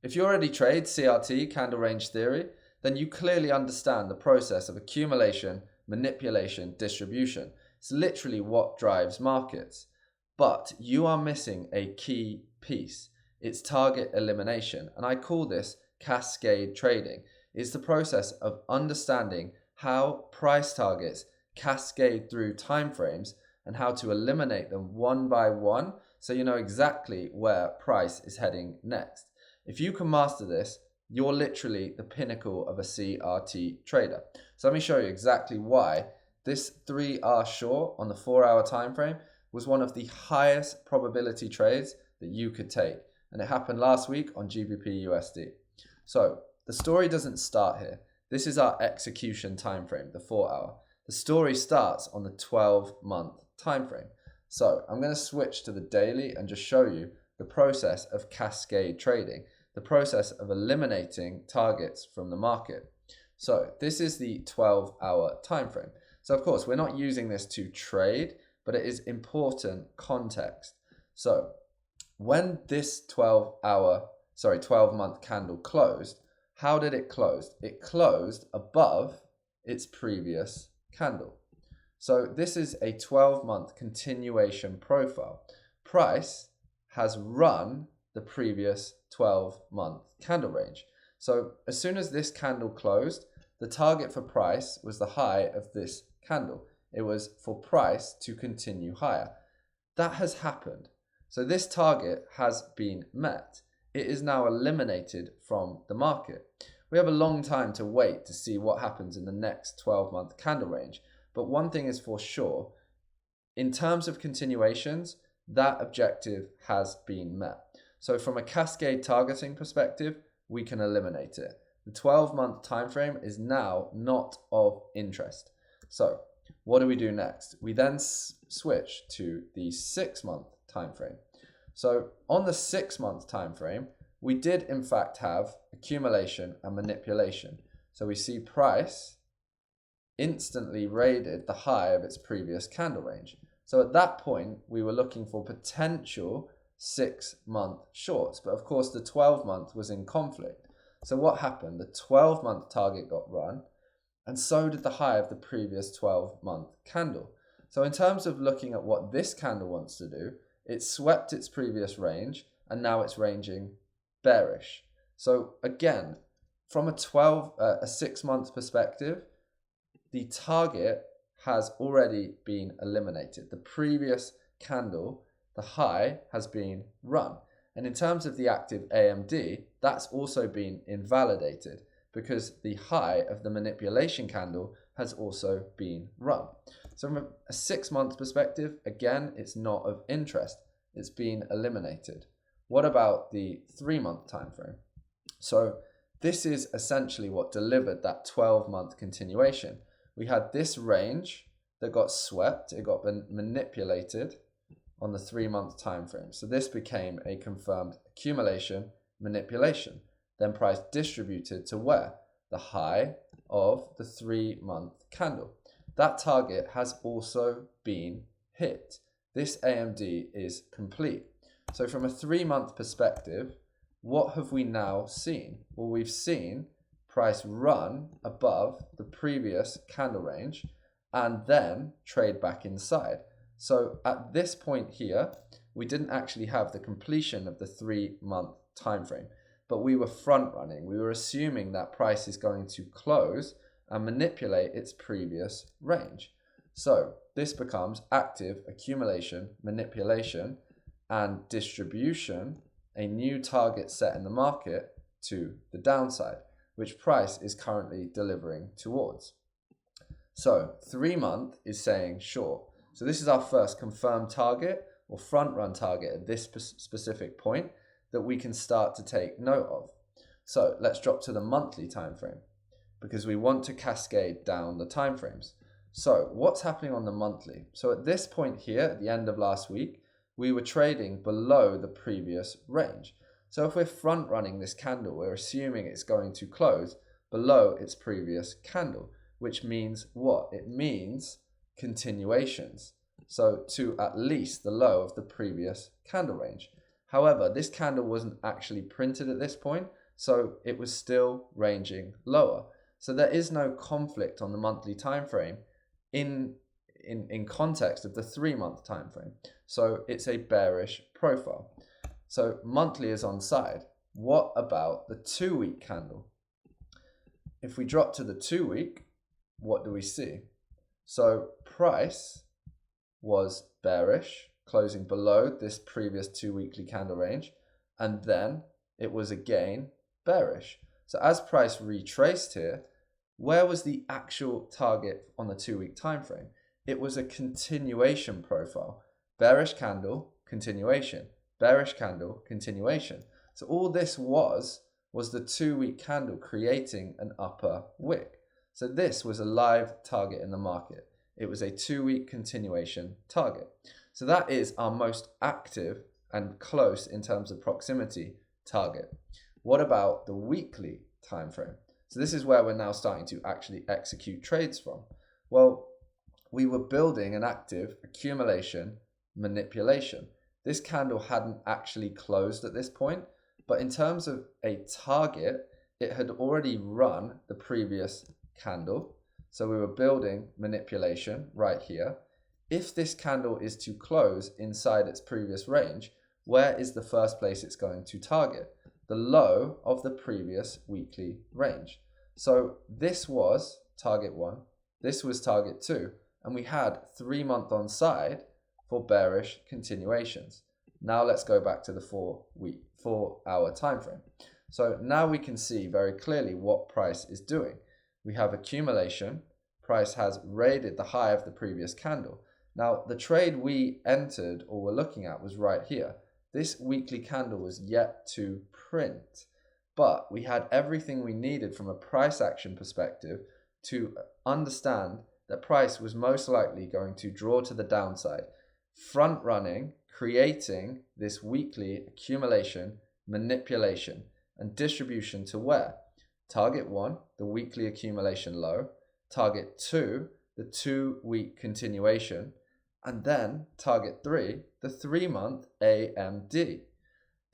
If you already trade CRT, candle range theory, then you clearly understand the process of accumulation, manipulation, distribution. It's literally what drives markets. But you are missing a key piece. It's target elimination, and I call this cascade trading. It's the process of understanding how price targets cascade through timeframes and how to eliminate them one by one so you know exactly where price is heading next. If you can master this, you're literally the pinnacle of a CRT trader. So let me show you exactly why this 3R short on the 4-hour time frame was one of the highest probability trades that you could take. And it happened last week on GBPUSD. So the story doesn't start here. This is our execution time frame, the 4-hour. The story starts on the 12-month time frame. So I'm going to switch to the daily and just show you the process of cascade trading, the process of eliminating targets from the market. So this is the 12-hour time frame. So of course, we're not using this to trade, but it is important context. So when this 12-month candle closed, how did it close? It closed above its previous candle. So this is a 12-month continuation profile. Price has run the previous 12-month candle range. So as soon as this candle closed, the target for price was the high of this candle. It was for price to continue higher. That has happened. So this target has been met. It is now eliminated from the market. We have a long time to wait to see what happens in the next 12-month candle range. But one thing is for sure, in terms of continuations, that objective has been met. So from a cascade targeting perspective, we can eliminate it. The 12-month time frame is now not of interest. So what do we do next? We then switch to the 6-month time frame. So on the 6-month time frame, we did in fact have accumulation and manipulation. So we see price instantly raided the high of its previous candle range. So at that point, we were looking for potential 6-month shorts, but of course the 12-month was in conflict. So what happened? The 12-month target got run, and so did the high of the previous 12-month candle. So in terms of looking at what this candle wants to do, it swept its previous range, and now it's ranging bearish. So again, from a 6-month perspective, the target has already been eliminated. The previous candle, the high, has been run. And in terms of the active AMD, that's also been invalidated because the high of the manipulation candle has also been run. So from a 6-month perspective, again, it's not of interest. It's been eliminated. What about the 3-month time frame? So this is essentially what delivered that 12-month continuation. We had this range that got swept, it got manipulated on the 3-month time frame. So this became a confirmed accumulation, manipulation. Then price distributed to where? The high of the 3-month candle. That target has also been hit. This AMD is complete. So from a 3-month perspective, what have we now seen? Well, we've seen price run above the previous candle range and then trade back inside. So at this point here, we didn't actually have the completion of the 3-month time frame, but we were front running. We were assuming that price is going to close and manipulate its previous range. So this becomes active accumulation, manipulation, and distribution, a new target set in the market to the downside, which price is currently delivering towards. So 3-month is saying short. So this is our first confirmed target or front run target at this specific point that we can start to take note of. So let's drop to the monthly time frame because we want to cascade down the time frames. So what's happening on the monthly? So at this point here, at the end of last week, we were trading below the previous range. So if we're front running this candle, we're assuming it's going to close below its previous candle, which means what? It means continuations. So to at least the low of the previous candle range. However, this candle wasn't actually printed at this point, so it was still ranging lower. So there is no conflict on the monthly time frame in context of the 3-month time frame. So it's a bearish profile. So monthly is on side. What about the 2-week candle? If we drop to the 2-week, what do we see? So price was bearish, closing below this previous 2-weekly candle range, and then it was again bearish. So as price retraced here, where was the actual target on the 2-week time frame? It was a continuation profile. Bearish candle, continuation. Bearish candle, continuation. So all this was the 2-week candle creating an upper wick. So this was a live target in the market. It was a 2-week continuation target. So that is our most active and close in terms of proximity target. What about the weekly time frame? So this is where we're now starting to actually execute trades from. Well, we were building an active accumulation manipulation. This candle hadn't actually closed at this point, but in terms of a target, it had already run the previous candle. So we were building manipulation right here. If this candle is to close inside its previous range, where is the first place it's going to target? The low of the previous weekly range. So this was target 1, this was target 2, and we had 3-month on side for bearish continuations. Now let's go back to the 4-hour time frame. So now we can see very clearly what price is doing. We have accumulation. Price has raided the high of the previous candle. Now the trade we entered or were looking at was right here. This weekly candle was yet to print, but we had everything we needed from a price action perspective to understand that price was most likely going to draw to the downside, front running, creating this weekly accumulation, manipulation, and distribution to where? Target 1, the weekly accumulation low, target 2, the 2-week continuation, and then target 3, the 3-month AMD.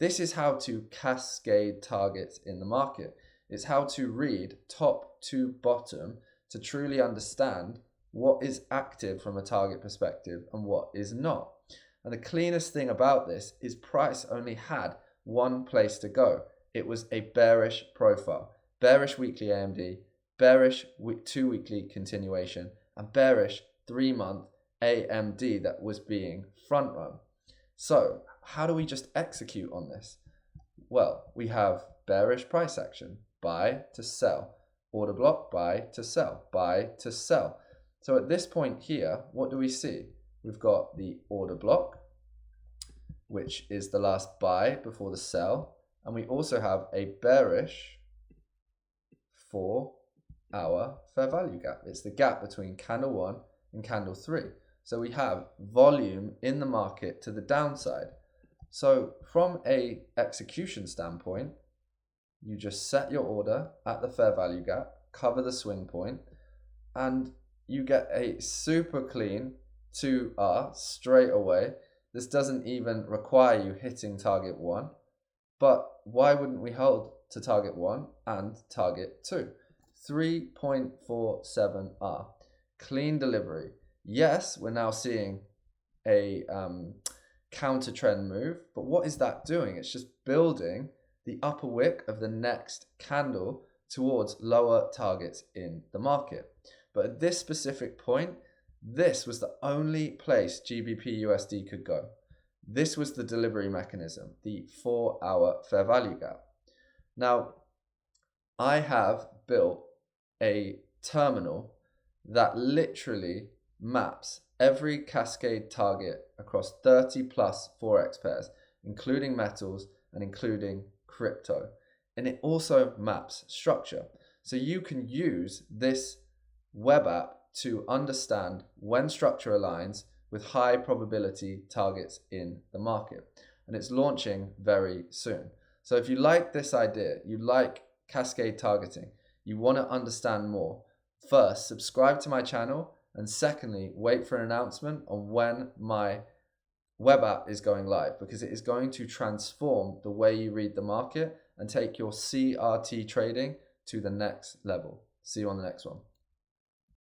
This is how to cascade targets in the market. It's how to read top to bottom to truly understand what is active from a target perspective and what is not. And the cleanest thing about this is price only had one place to go. It was a bearish profile. Bearish weekly AMD, bearish 2-weekly continuation, and bearish 3-month AMD that was being front run. So how do we just execute on this? Well, we have bearish price action, buy to sell, order block, buy to sell, buy to sell. So at this point here, what do we see? We've got the order block, which is the last buy before the sell, and we also have a bearish 4-hour fair value gap. It's the gap between candle 1 and candle 3. So we have volume in the market to the downside. So from a execution standpoint, you just set your order at the fair value gap, cover the swing point, and you get a super clean 2R straight away. This doesn't even require you hitting target 1, but why wouldn't we hold to target 1 and target 2? 3.47R, clean delivery. Yes, we're now seeing a counter trend move, but what is that doing? It's just building the upper wick of the next candle towards lower targets in the market. But at this specific point, this was the only place GBPUSD could go. This was the delivery mechanism, the 4-hour fair value gap. Now, I have built a terminal that literally maps every Cascade target across 30 plus Forex pairs, including metals and including crypto. And it also maps structure. So you can use this web app to understand when structure aligns with high probability targets in the market. And it's launching very soon. So if you like this idea, you like Cascade targeting, you want to understand more, first, subscribe to my channel, and secondly, wait for an announcement on when my web app is going live, because it is going to transform the way you read the market and take your CRT trading to the next level. See you on the next one.